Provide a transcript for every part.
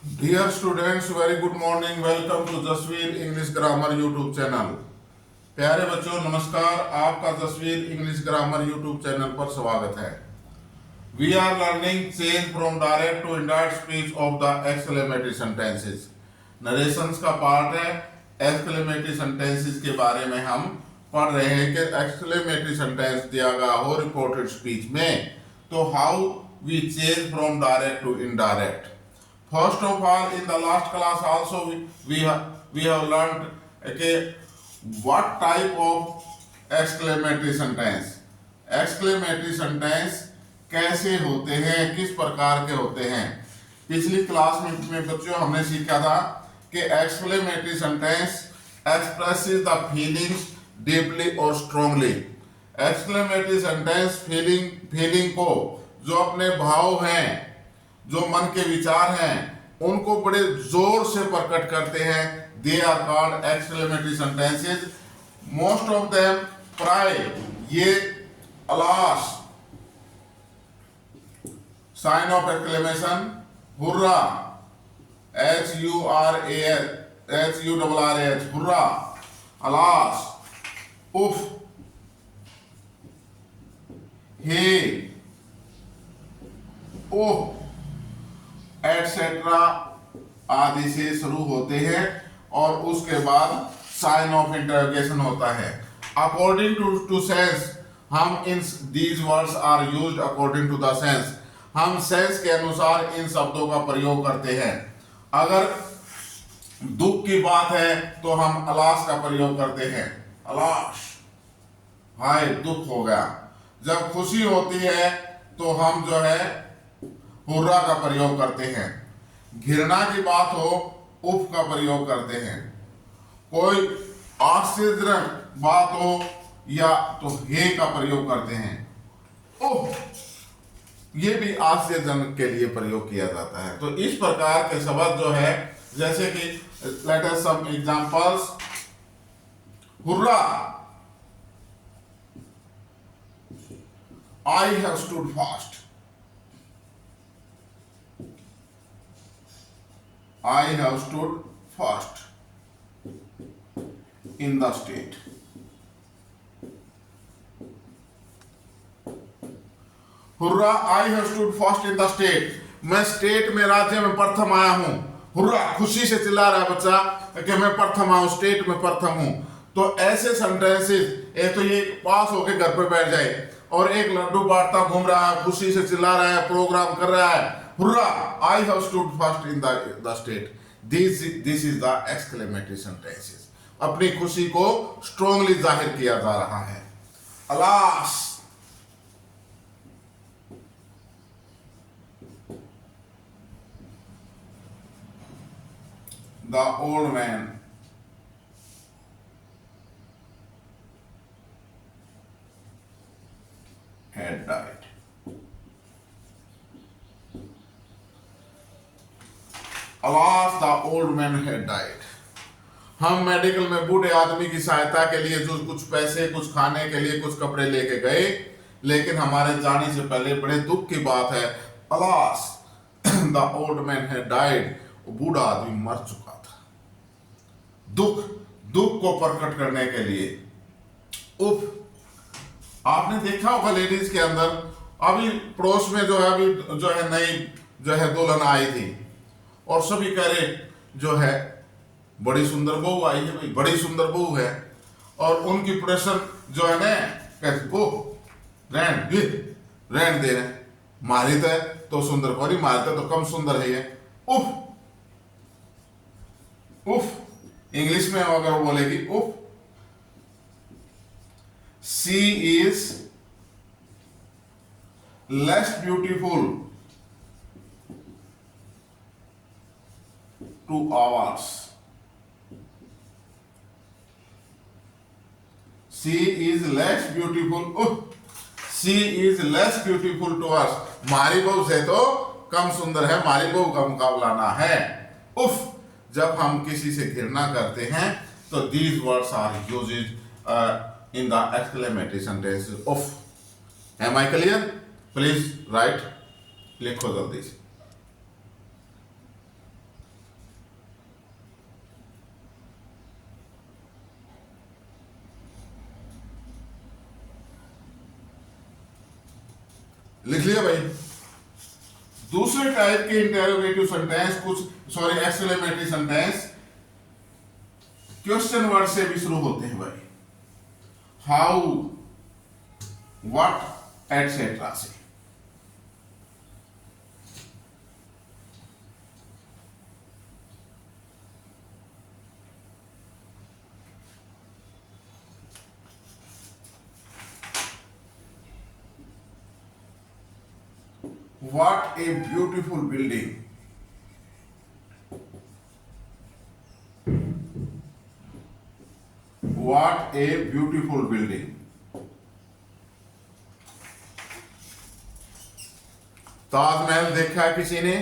Dear students, very good morning. Welcome to Jasveer English grammar YouTube channel. प्यारे बच्चों नमस्कार, आपका Jasveer English grammar YouTube channel पर स्वागत है। We are learning change from direct to indirect speech of the exclamatory sentences. Narrations का part है। Exclamatory sentences के बारे में हम पढ़ रहे हैं कि एक्सक्लेमेटरी सेंटेंस दिया गया हो रिपोर्टेड स्पीच में, तो how we change from direct to indirect. First of all, in the last class also we have learned what type of exclamatory sentence, exclamatory sentence कैसे होते हैं, किस प्रकार के होते हैं। पिछली क्लास में बच्चों हमने सीखा था कि exclamatory sentence expresses the feelings deeply or strongly। exclamatory sentence feeling को, जो अपने भाव हैं, जो मन के विचार हैं, उनको बड़े जोर से प्रकट करते हैं। They are called exclamatory sentences. Most of them प्राय ये alas, sign of exclamation, hurrah, HURRAH, hurrah, alas, उफ, हे, ओह एटसेट्रा आदि से शुरू होते हैं और उसके बाद साइन ऑफ इंटरोगेशन होता है। अकॉर्डिंग टू सेंस, हम इन these words are used according to the sense, हम सेंस के अनुसार इन शब्दों का प्रयोग करते हैं। अगर दुख की बात है तो हम अलास का प्रयोग करते हैं, अलास, हाय दुख हो गया। जब खुशी होती है तो हम जो है हुर्रा का प्रयोग करते हैं। घृणा की बात हो, उफ का प्रयोग करते हैं। कोई आश्चर्यजनक बात हो या तो हे का प्रयोग करते हैं। उफ, ये भी आश्चर्यजनक के लिए प्रयोग किया जाता है। तो इस प्रकार के शब्द जो है, जैसे कि let us some examples. Hurrah, I have stood fast, I have stood fast in the state. Hurrah, I have stood fast in the state. मैं स्टेट में, राज्य में प्रथम आया हूं। हुर्रा, खुशी से चिल्ला रहा है बच्चा कि मैं प्रथम आया हूं, स्टेट में प्रथम हूं। तो ऐसे सेंटेंसेस, एक तो ये पास होके घर पे बैठ जाए और एक लड्डू बांटता घूम रहा है, खुशी से चिल्ला रहा है, प्रोग्राम कर रहा है, hurrah, I have stood fast in the state. This is the exclamatory sentences. अपनी खुशी को स्ट्रांगली जाहिर किया जा रहा है। Alas, the old man had died. Alas, the old man had died. हम मेडिकल में बूढ़े आदमी की सहायता के लिए जो कुछ पैसे, कुछ खाने के लिए, कुछ कपड़े लेके गए, लेकिन हमारे जाने से पहले बड़े दुख की बात है। Alas, the old man had died. वो बूढ़ा आदमी मर चुका था। दुख को प्रकट करने के लिए उफ। आपने देखा होगा लेडीज के अंदर, अभी पड़ोस में जो है, अभी जो है नई जो है दुल्हन आई थी और सभी कह रहे जो है बड़ी सुंदर बहू आई है, भाई बड़ी सुंदर बहू है। और उनकी प्रेशर जो है ना, कहते वो रहन दे रहे, मारित है तो सुंदर कोरी, मारित है तो कम सुंदर है ये। उफ, उफ, इंग्लिश में अगर वो बोलेगी उफ, she is less beautiful to ours. She is less beautiful. She is less beautiful to us. मारी बहू से तो कम सुंदर है, मारी बहू का मुकाबला ना है। उफ, जब हम किसी से घृणा करते हैं तो these words are used in the exclamatory sentences. उफ, am I clear? Please write, लिखो जल्दी से। लिख लिया भाई। दूसरे टाइप के interrogative sentence exclamatory sentence question word से भी शुरू होते हैं भाई। हाउ, व्हाट, एटसेट्रा से। What a beautiful building. What a beautiful building. Taj Mahal देखा है किसी ने?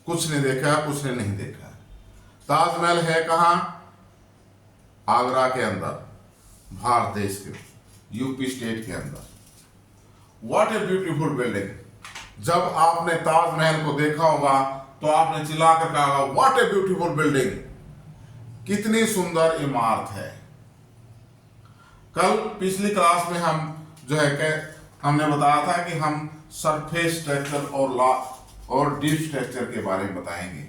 कुछ ने देखा, कुछ ने नहीं देखा। ताजमहल है कहां? आगरा के अंदर, भारत देश के यूपी स्टेट के अंदर। What a beautiful building. जब आपने ताजमहल को देखा होगा तो आपने चिल्लाकर कहा होगा What a beautiful building. कितनी सुंदर इमारत है। कल पिछली क्लास में हम जो है हमने बताया था कि हम सरफेस स्ट्रक्चर और डीप स्ट्रक्चर के बारे में बताएंगे।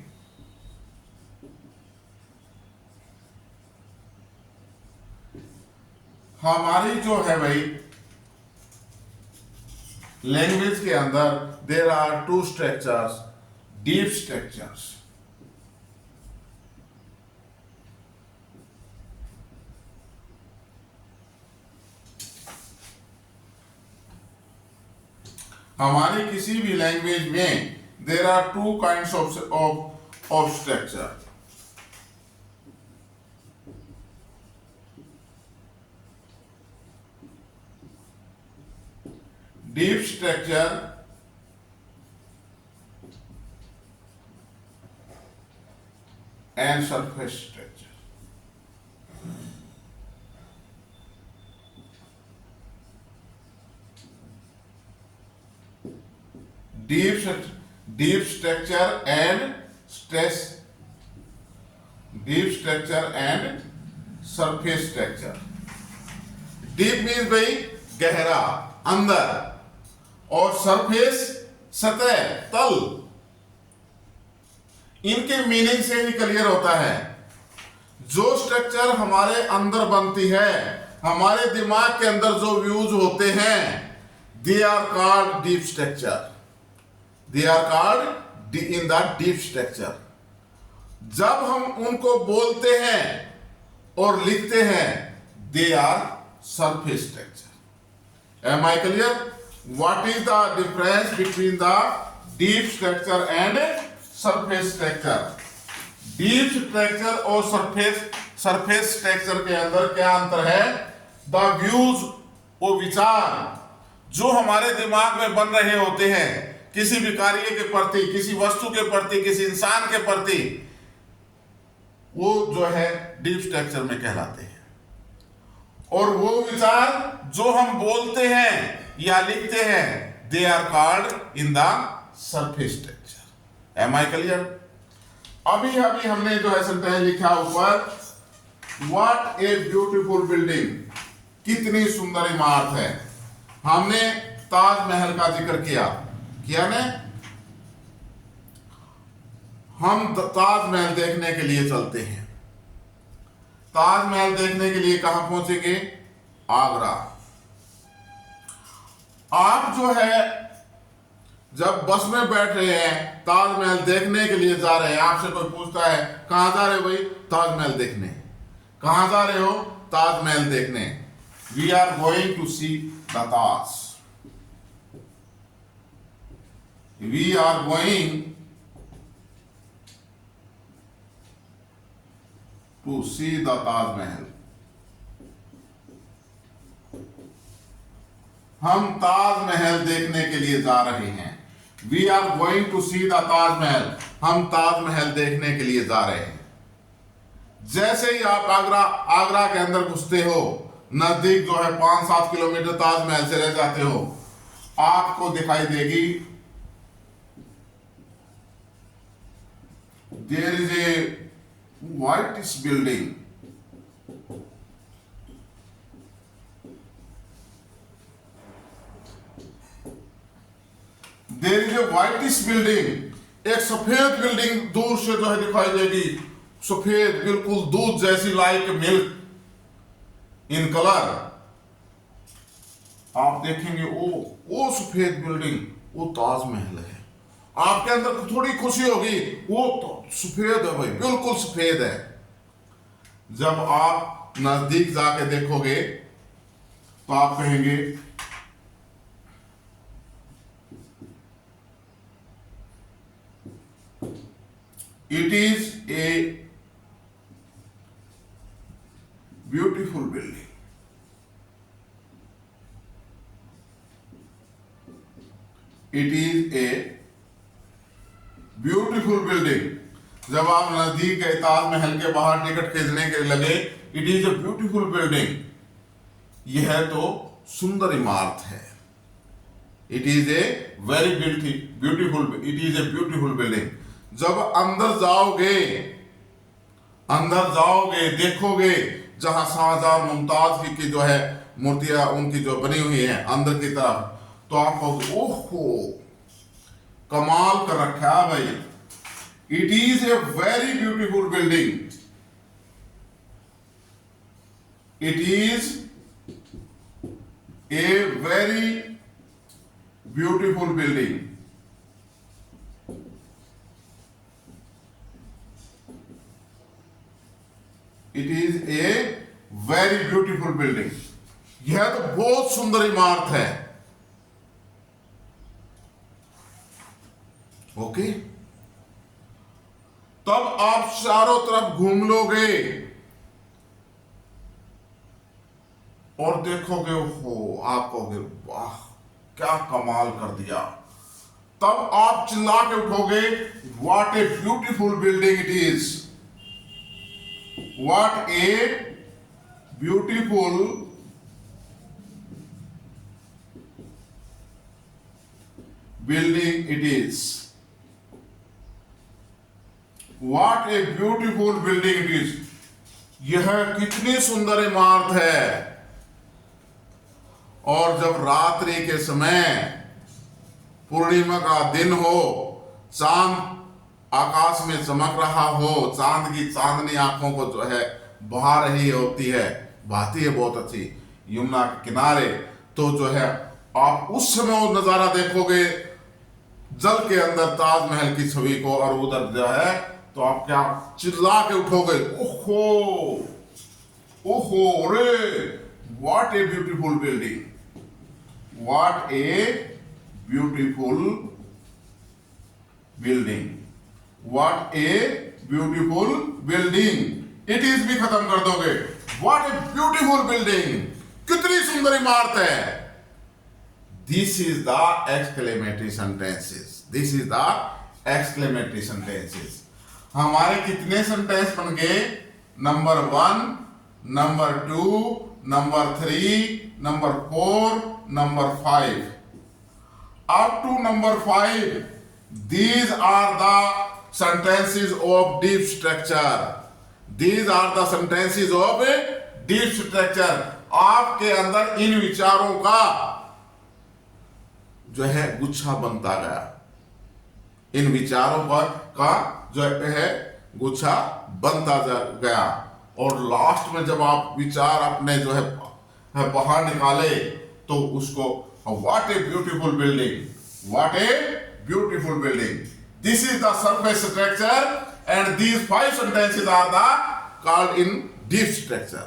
हमारी जो है भाई लैंग्वेज के अंदर there are two structures, deep structures. हमारी किसी भी लैंग्वेज में there are two kinds of structure. Deep structure and surface structure. Deep structure and surface structure. Deep means भाई गहरा, अंदर, और सरफेस सतह, तल। इनके मीनिंग से ही क्लियर होता है। जो स्ट्रक्चर हमारे अंदर बनती है, हमारे दिमाग के अंदर जो व्यूज होते हैं, they are called deep structure. They are called in the deep structure. जब हम उनको बोलते हैं और लिखते हैं, they are surface structure. Am I clear? What is the difference between the deep structure and surface structure? Deep structure और surface structure के अंदर क्या अंतर है? The views, वो विचार जो हमारे दिमाग में बन रहे होते हैं किसी भी कार्य के प्रति, किसी वस्तु के प्रति, किसी इंसान के प्रति, वो जो है डीप स्ट्रक्चर में कहलाते हैं। और वो विचार जो हम बोलते हैं या लिखते हैं, they are called in the surface structure. Am I clear? अभी हमने जो है सेंटेंस लिखा ऊपर, व्हाट ए ब्यूटीफुल बिल्डिंग, कितनी सुंदर इमारत है। हमने ताजमहल का जिक्र किया ने। हम ताजमहल देखने के लिए चलते हैं। ताजमहल देखने के लिए कहां पहुंचेंगे? आगरा। आप जो है जब बस में बैठ रहे हैं, ताजमहल देखने के लिए जा रहे हैं, आपसे कोई पूछता है कहां जा रहे हो भाई? ताजमहल देखने। कहां जा रहे हो? ताजमहल देखने। We are going to see the Taj. We are going to see the Taj Mahal. हम ताजमहल देखने के लिए जा रहे हैं। We are going to see the Taj Mahal. हम ताजमहल देखने के लिए जा रहे हैं। जैसे ही आप आगरा के अंदर घुसते हो, नजदीक जो है 5-7 किलोमीटर ताजमहल से रह जाते हो, आपको दिखाई देगी there is a white building. There is a whitish building, एक सफेद बिल्डिंग दूर से जो है दिखाई देगी, सफेद बिल्कुल दूध जैसी, लाइक मिल्क इन कलर। आप देखेंगे वो सफेद बिल्डिंग, वो ताजमहल है। आपके अंदर थोड़ी खुशी होगी, वो तो सफेद है भाई, बिल्कुल सफेद है। जब आप नजदीक जाके देखोगे तो आप कहेंगे it is a beautiful building, it is a beautiful building. जब आप नजदीक गए, ताजमहल के बाहर टिकट खरीदने के लगे, it is a beautiful building, यह तो सुंदर इमारत है। It is a very beautiful, it is a beautiful building. जब अंदर जाओगे देखोगे जहां शाहजहां मुमताज की जो है मूर्तियां उनकी जो बनी हुई है अंदर की तरफ, तो आप कहोगे ओहो कमाल कर रखा है भाई। It is a very beautiful building, it is a very beautiful building. It is a very beautiful building, यह तो बहुत सुंदर इमारत है। ओके, तब आप चारों तरफ घूम लोगे और देखोगे, हो आप कहोगे वाह क्या कमाल कर दिया। तब आप चिल्ला के उठोगे, what a beautiful building it is, what a beautiful building it is, what a beautiful building it is, यह कितनी सुंदर इमारत है। और जब रात्रि के समय पूर्णिमा का दिन हो, चांद आकाश में चमक रहा हो, चांद की चांदनी आंखों को जो है बहा रही होती है, बहती है बहुत अच्छी यमुना के किनारे, तो जो है आप उस समय वो नजारा देखोगे जल के अंदर ताजमहल की छवि को, और उधर जो है तो आप क्या चिल्ला के उठोगे, ओहो ओहो रे what a beautiful building, what a beautiful building, what a beautiful building. It is भी खत्म कर दोगे, व्हाट ए ब्यूटीफुल बिल्डिंग, कितनी सुंदर इमारत है। This is the exclamatory sentences, this is the exclamatory sentences. हमारे कितने सेंटेंस बन गए, number 1, number 2, number 3, number 4, number 5, up to number 5, these are the sentences of deep structure, these are the sentences of deep structure। आपके अंदर इन विचारों का जो है गुच्छा बनता गया, इन विचारों का जो है गुच्छा बनता गया, और लास्ट में जब आप विचार अपने जो है बाहर निकाले तो उसको what a beautiful building, what a beautiful building, this is the surface structure and these 5 sentences are the called in deep structure.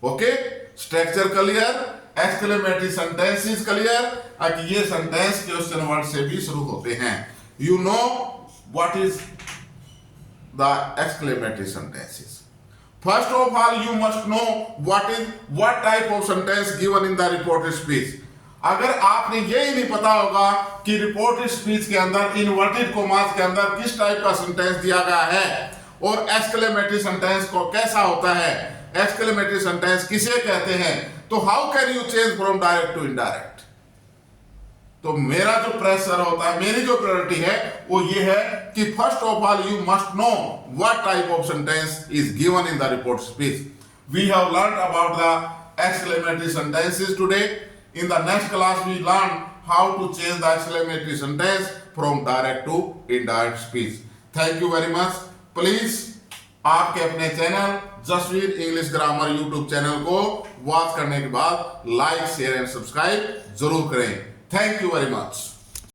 Okay, structure clear, exclamatory sentences clear, कि ये सेंटेंस क्वेश्चन वर्ड से भी शुरू होते हैं। You know what is the exclamatory sentences. First of all, you must know what type of sentence given in the reported speech। अगर आपने ये ही नहीं पता होगा कि रिपोर्टेड स्पीच के अंदर इनवर्टेड कॉमास के अंदर किस टाइप का सेंटेंस दिया गया है, और एक्सक्लेमेटरी सेंटेंस को कैसा होता है, एक्सक्लेमेटरी सेंटेंस किसे कहते हैं, तो how can you change from direct to indirect. तो मेरा जो प्रेशर होता है, मेरी जो प्रायोरिटी है वो ये है कि first of all you must know what type of sentence is given in the report speech. We have learned about the exclamatory sentences today. In the next class we learn how to change the exclamatory sentence from direct to indirect speech. Thank you very much. Please आपके अपने channel Jasveer English grammar YouTube channel को watch करने के बाद like share and subscribe जरूर करें. Thank you very much.